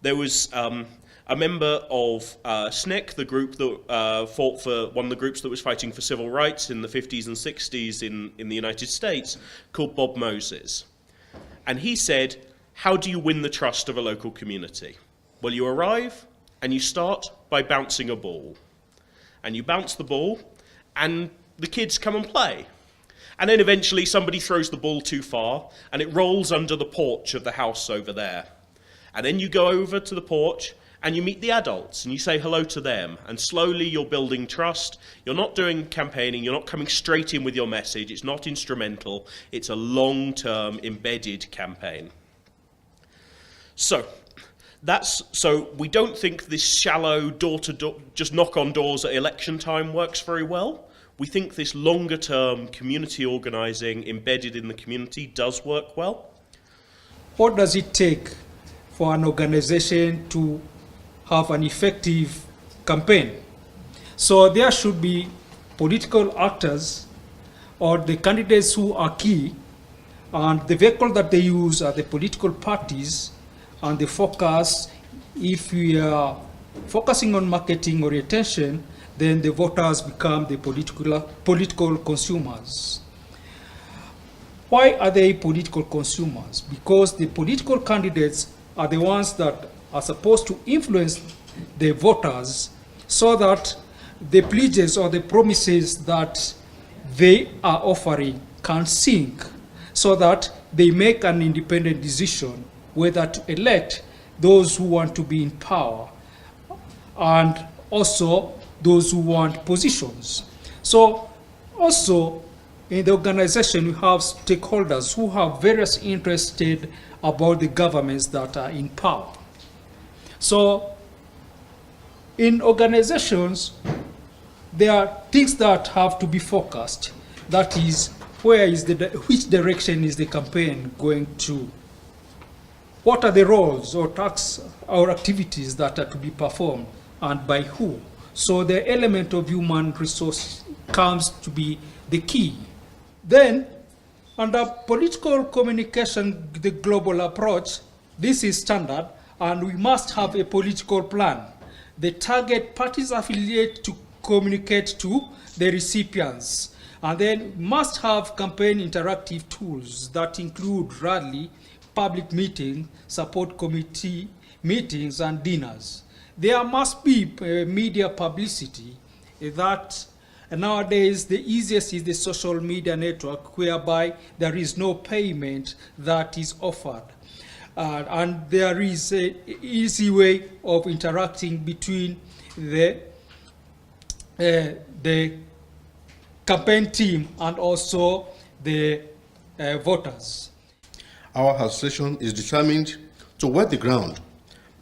there was a member of SNCC, the group that fought for, one of the groups that was fighting for civil rights in the 50s and 60s in the United States, called Bob Moses. And he said, how do you win the trust of a local community? Well, you arrive and you start by bouncing a ball. And you bounce the ball and the kids come and play. And then eventually somebody throws the ball too far and it rolls under the porch of the house over there. And then you go over to the porch and you meet the adults and you say hello to them. And slowly you're building trust. You're not doing campaigning. You're not coming straight in with your message. It's not instrumental. It's a long-term embedded campaign. So we don't think this shallow door-to-door, just knock on doors at election time works very well. We think this longer-term community organising embedded in the community does work well. What does it take for an organisation to have an effective campaign? So there should be political actors or the candidates who are key, and the vehicle that they use are the political parties, and the focus, if we are focusing on marketing or retention, then the voters become the political consumers. Why are they political consumers? Because the political candidates are the ones that are supposed to influence the voters so that the pledges or the promises that they are offering can sink, so that they make an independent decision whether to elect those who want to be in power and also those who want positions. So also in the organization we have stakeholders who have various interested about the governments that are in power. So in organizations there are things that have to be focused. That is, which direction is the campaign going to? What are the roles or tasks or activities that are to be performed and by who? So the element of human resource comes to be the key. Then, under political communication, the global approach, this is standard, and we must have a political plan. The target parties affiliate to communicate to the recipients. And then must have campaign interactive tools that include rally, public meetings, support committee meetings, and dinners. There must be media publicity that nowadays the easiest is the social media network, whereby there is no payment that is offered. And there is an easy way of interacting between the campaign team and also the voters. Our association is determined to wet the ground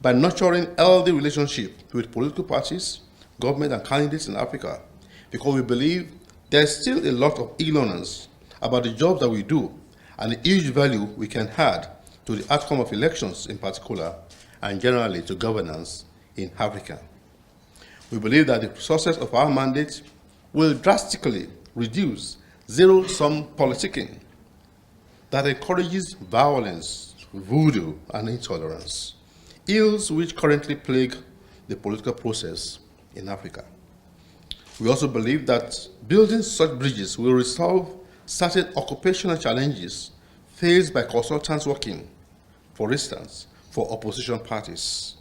by nurturing healthy relationships with political parties, government, and candidates in Africa, because we believe there is still a lot of ignorance about the jobs that we do and the huge value we can add to the outcome of elections in particular, and generally to governance in Africa. We believe that the success of our mandate will drastically reduce zero-sum politicking that encourages violence, voodoo, and intolerance, ills which currently plague the political process in Africa. We also believe that building such bridges will resolve certain occupational challenges faced by consultants working, for instance, for opposition parties.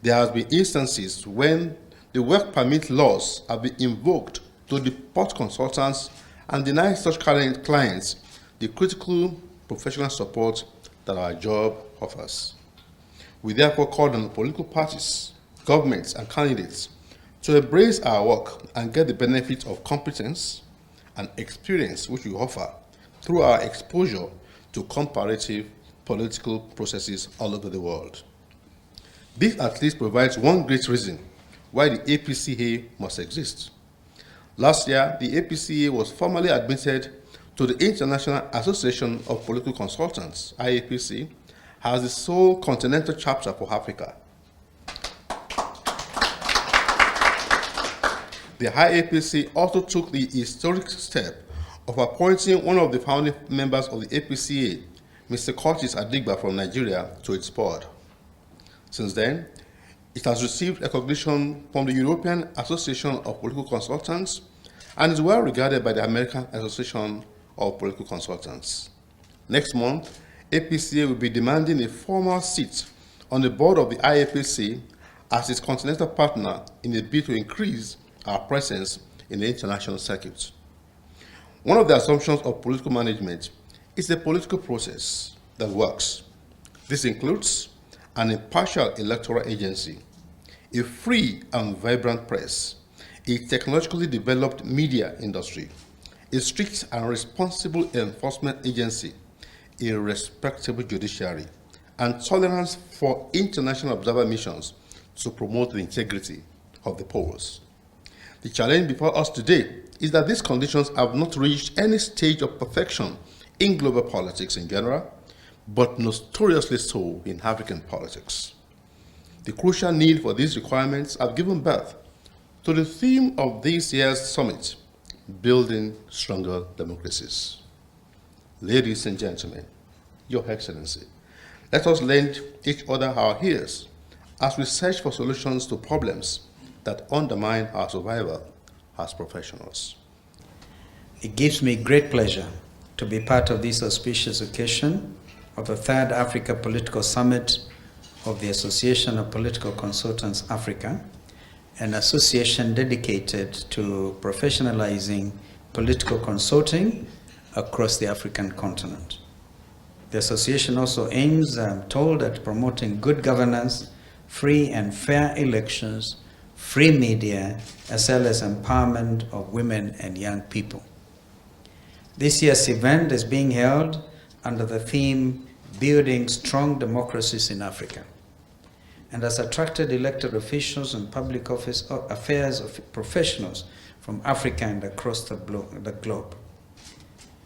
There have been instances when the work permit laws have been invoked to deport consultants and deny such clients the critical professional support that our job offers. We therefore call on political parties, governments, and candidates to embrace our work and get the benefit of competence and experience which we offer through our exposure to comparative political processes all over the world. This at least provides one great reason why the APCA must exist. Last year, the APCA was formally admitted to the International Association of Political Consultants, IAPC, as the sole continental chapter for Africa. The IAPC also took the historic step of appointing one of the founding members of the APCA, Mr. Curtis Adigba from Nigeria, to its board. Since then, it has received recognition from the European Association of Political Consultants and is well regarded by the American Association of Political Consultants. Next month, APCA will be demanding a formal seat on the board of the IAPC as its continental partner in a bid to increase our presence in the international circuit. One of the assumptions of political management is the political process that works. This includes an impartial electoral agency, a free and vibrant press, a technologically developed media industry, a strict and responsible enforcement agency, a respectable judiciary, and tolerance for international observer missions to promote the integrity of the polls. The challenge before us today is that these conditions have not reached any stage of perfection in global politics in general, but notoriously so in African politics. The crucial need for these requirements have given birth to the theme of this year's summit, Building Stronger Democracies. Ladies and gentlemen, Your Excellency, let us lend each other our ears as we search for solutions to problems that undermine our survival as professionals. It gives me great pleasure to be part of this auspicious occasion of the Third Africa Political Summit of the Association of Political Consultants Africa, an association dedicated to professionalizing political consulting across the African continent. The association also aims, I'm told, at promoting good governance, free and fair elections, free media, as well as empowerment of women and young people. This year's event is being held under the theme Building Strong Democracies in Africa, and has attracted elected officials and public affairs professionals from Africa and across the globe.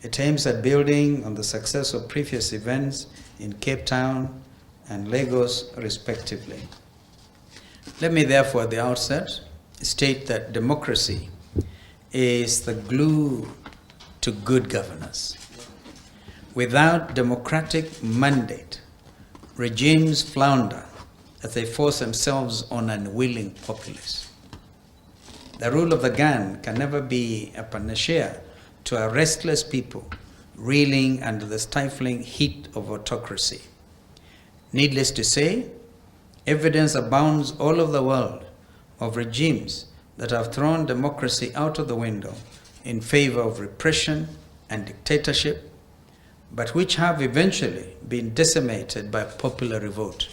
It aims at building on the success of previous events in Cape Town and Lagos, respectively. Let me therefore at the outset state that democracy is the glue to good governance. Without democratic mandate, regimes flounder as they force themselves on unwilling populace. The rule of the gun can never be a panacea to a restless people reeling under the stifling heat of autocracy. Needless to say, evidence abounds all over the world of regimes that have thrown democracy out of the window in favor of repression and dictatorship, but which have eventually been decimated by popular revolt.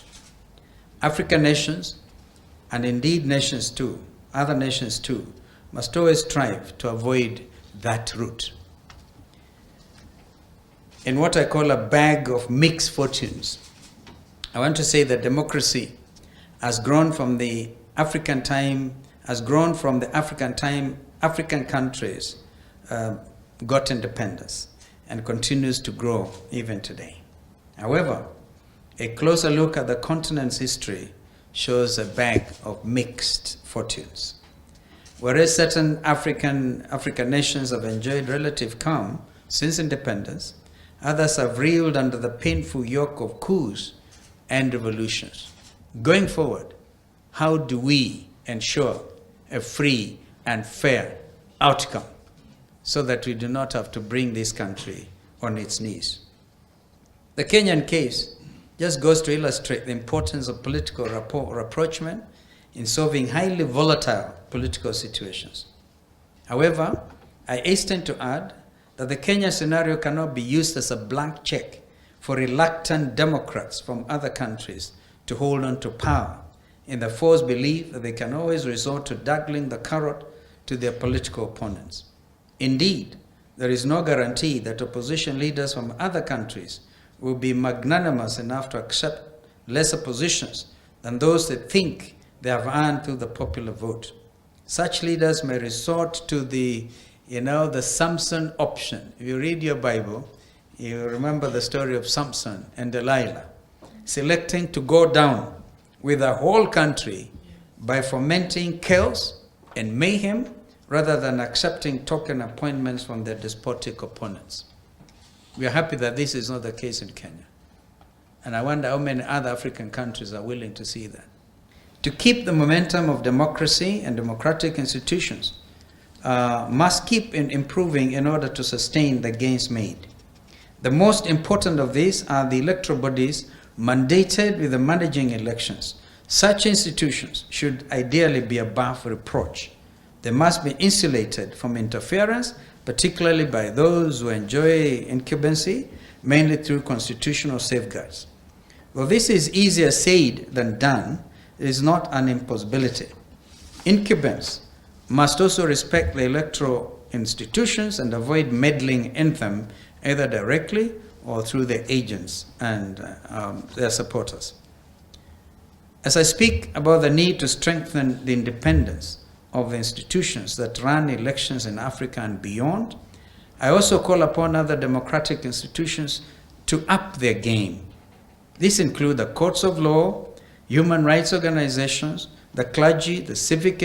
African nations, and indeed nations too, other nations too, must always strive to avoid that route. In what I call a bag of mixed fortunes, I want to say that democracy has grown from the African African countries got independence and continues to grow even today. However, a closer look at the continent's history shows a bag of mixed fortunes. Whereas certain African nations have enjoyed relative calm since independence, others have reeled under the painful yoke of coups and revolutions. Going forward, how do we ensure a free and fair outcome so that we do not have to bring this country on its knees? The Kenyan case just goes to illustrate the importance of political rapprochement in solving highly volatile political situations. However, I hasten to add that the Kenya scenario cannot be used as a blank check for reluctant Democrats from other countries to hold on to power in the false belief that they can always resort to dangling the carrot to their political opponents. Indeed, there is no guarantee that opposition leaders from other countries will be magnanimous enough to accept lesser positions than those they think they have earned through the popular vote. Such leaders may resort to the Samson option. If you read your Bible, you remember the story of Samson and Delilah, selecting to go down with the whole country by fomenting chaos and mayhem rather than accepting token appointments from their despotic opponents. We are happy that this is not the case in Kenya. And I wonder how many other African countries are willing to see that. To keep the momentum of democracy and democratic institutions, must keep improving in order to sustain the gains made. The most important of these are the electoral bodies mandated with the managing elections. Such institutions should ideally be above reproach. They must be insulated from interference, particularly by those who enjoy incumbency, mainly through constitutional safeguards. Well, this is easier said than done. It is not an impossibility. Incumbents must also respect the electoral institutions and avoid meddling in them, either directly or through their agents and their supporters. As I speak about the need to strengthen the independence of the institutions that run elections in Africa and beyond, I also call upon other democratic institutions to up their game. These include the courts of law, human rights organizations, the clergy, the civic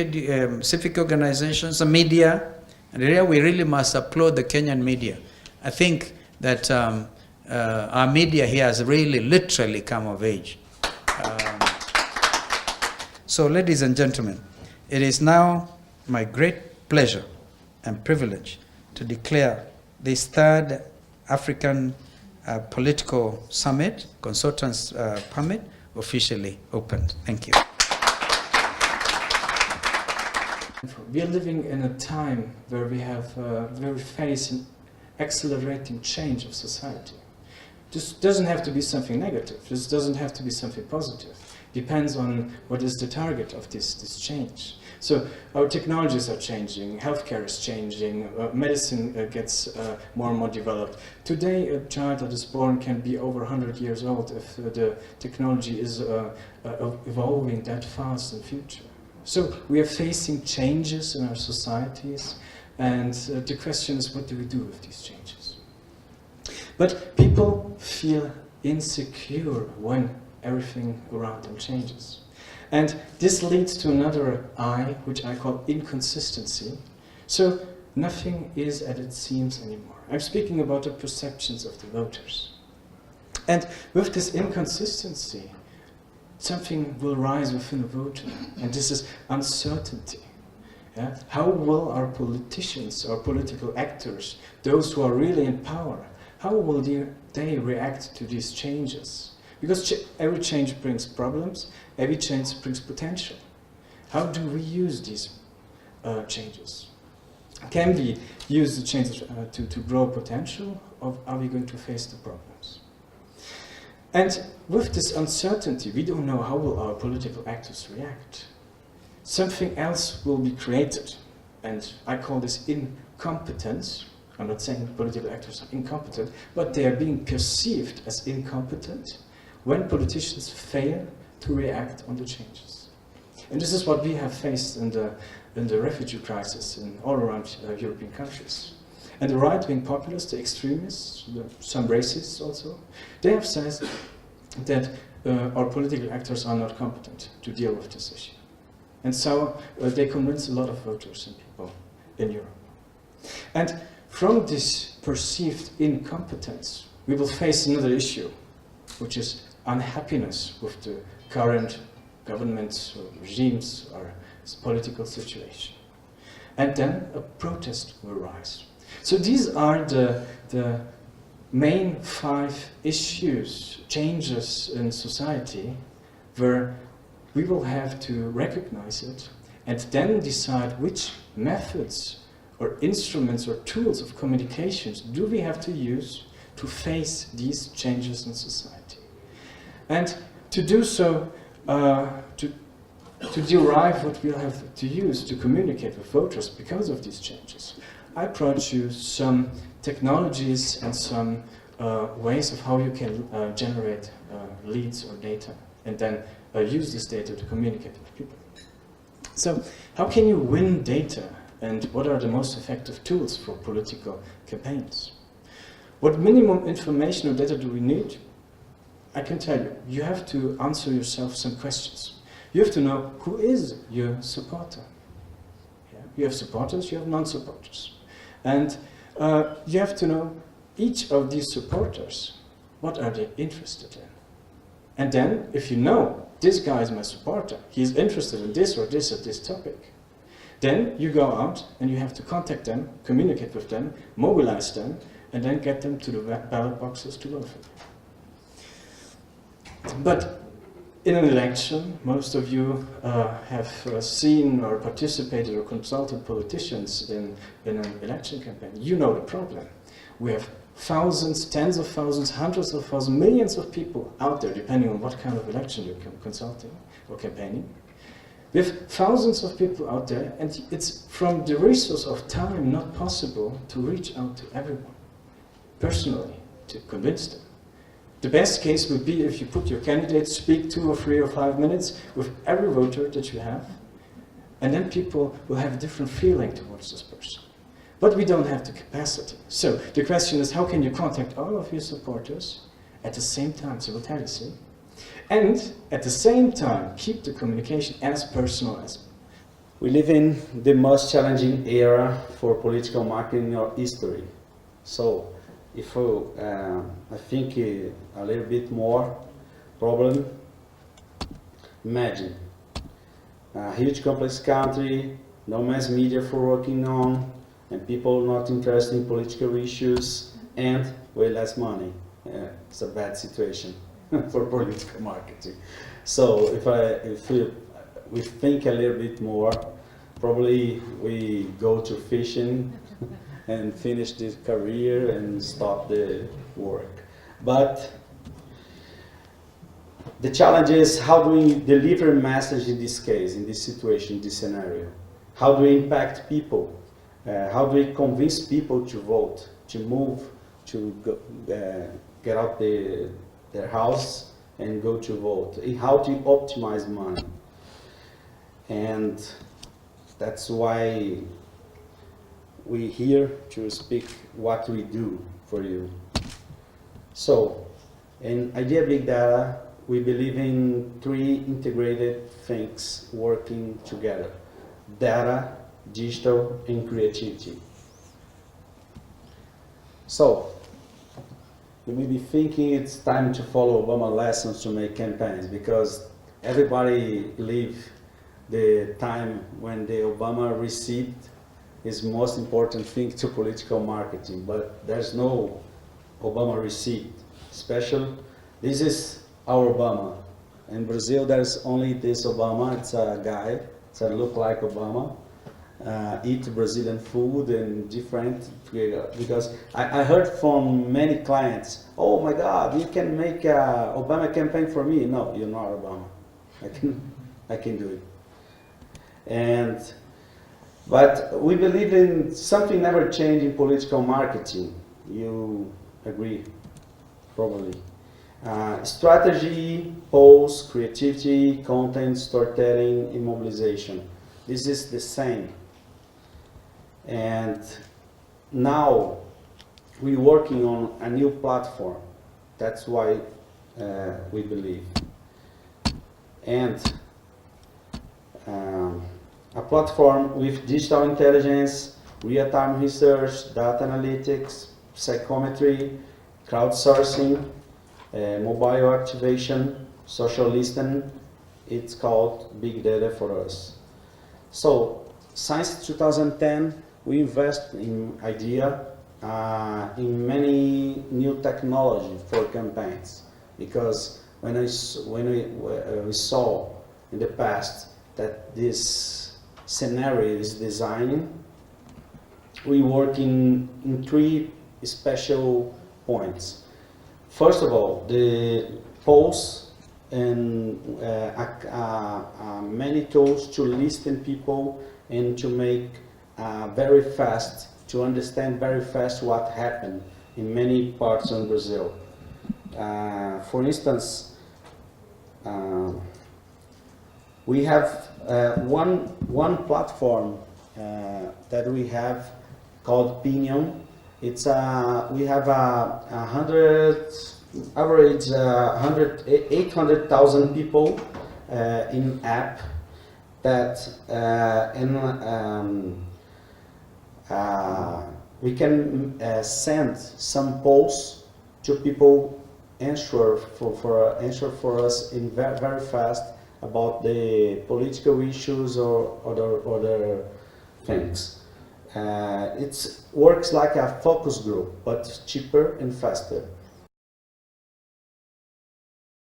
organizations, the media. And here we really must applaud the Kenyan media. I think that our media here has really literally come of age. So, ladies and gentlemen, it is now my great pleasure and privilege to declare this third African Political Summit, Consultants Permit, officially opened. Thank you. We are living in a time where we face an accelerating change of society. This doesn't have to be something negative. This doesn't have to be something positive. Depends on what is the target of this change. So our technologies are changing, healthcare is changing, medicine gets more and more developed. Today, a child that is born can be over 100 years old if the technology is evolving that fast in the future. So we are facing changes in our societies, and the question is, what do we do with these changes? But people feel insecure when everything around them changes. And this leads to another I, which I call inconsistency. So nothing is as it seems anymore. I'm speaking about the perceptions of the voters. And with this inconsistency, something will rise within the voter, and this is uncertainty. Yeah? How will our politicians, our political actors, those who are really in power, how will they react to these changes? Because every change brings problems, every change brings potential. How do we use these changes? Can we use the changes to grow potential, or are we going to face the problems? And with this uncertainty, we don't know how will our political actors react. Something else will be created, and I call this incompetence. I'm not saying political actors are incompetent, but they are being perceived as incompetent when politicians fail to react on the changes. And this is what we have faced in the refugee crisis in all around European countries. And the right-wing populists, the extremists, some racists also, they have said that our political actors are not competent to deal with this issue. And so they convince a lot of voters and people in Europe. And from this perceived incompetence, we will face another issue, which is unhappiness with the current governments or regimes or political situation. And then a protest will rise. So these are the main 5 issues, changes in society, where we will have to recognize it and then decide which methods or instruments or tools of communications do we have to use to face these changes in society. And to do so, to derive what we'll have to use to communicate with voters because of these changes, I brought you some technologies and some ways of how you can generate leads or data and then use this data to communicate with people. So how can you win data, and what are the most effective tools for political campaigns? What minimum information or data do we need? I can tell you, you have to answer yourself some questions. You have to know who is your supporter. Yeah? You have supporters, you have non-supporters. And you have to know each of these supporters, what are they interested in? And then, if you know, this guy is my supporter, he's interested in this or this topic, then you go out and you have to contact them, communicate with them, mobilize them, and then get them to the ballot boxes to vote for you. But in an election, most of you have seen or participated or consulted politicians in an election campaign. You know the problem. We have thousands, tens of thousands, hundreds of thousands, millions of people out there, depending on what kind of election you're consulting or campaigning. We have thousands of people out there, and it's from the resource of time not possible to reach out to everyone personally to convince them. The best case would be if you put your candidate, speak 2 or 3 or 5 minutes with every voter that you have, and then people will have a different feeling towards this person. But we don't have the capacity. So the question is, how can you contact all of your supporters at the same time, simultaneously, and at the same time keep the communication as personal as possible? We live in the most challenging era for political marketing in our history. So if I think a little bit more problem, imagine a huge complex country, no mass media for working on, and people not interested in political issues, and way less money. It's a bad situation for political marketing. So if we think a little bit more, probably we go to fishing and finish this career and stop the work. But the challenge is, how do we deliver a message in this case, in this situation, this scenario? How do we impact people? How do we convince people to vote, to move, to go, get out their house and go to vote? How to optimize money? And that's why we're here to speak what we do for you. So, in Idea Big Data, we believe in 3 integrated things working together: data, digital, and creativity. So, you may be thinking it's time to follow Obama lessons to make campaigns, because everybody lived the time when the Obama received his most important thing to political marketing, but there's no Obama receipt. Special, this is our Obama. In Brazil, there's only this Obama. It's a guy, it's a look like Obama. Eat Brazilian food and different, because I heard from many clients, oh my God, you can make a Obama campaign for me. No, you're not Obama. I can do it. But we believe in something never changed in political marketing. You agree, probably. Strategy, polls, creativity, content, storytelling, and mobilization. This is the same. And now we're working on a new platform. That's why we believe. And a platform with digital intelligence, real-time research, data analytics, psychometry, crowdsourcing, mobile activation, social listening. It's called Big Data for us. So, since 2010, we invest in idea, in many new technology for campaigns, because when we saw in the past that this scenario is designing, we work in 3 special points. First of all, the polls and many tools to listen people and to make very fast, to understand very fast what happened in many parts of Brazil. For instance, we have one platform that we have called Pinion. It's we have average 800,000 people in app that we can send some polls to people answer for us in very fast about the political issues or other things. It works like a focus group, but cheaper and faster.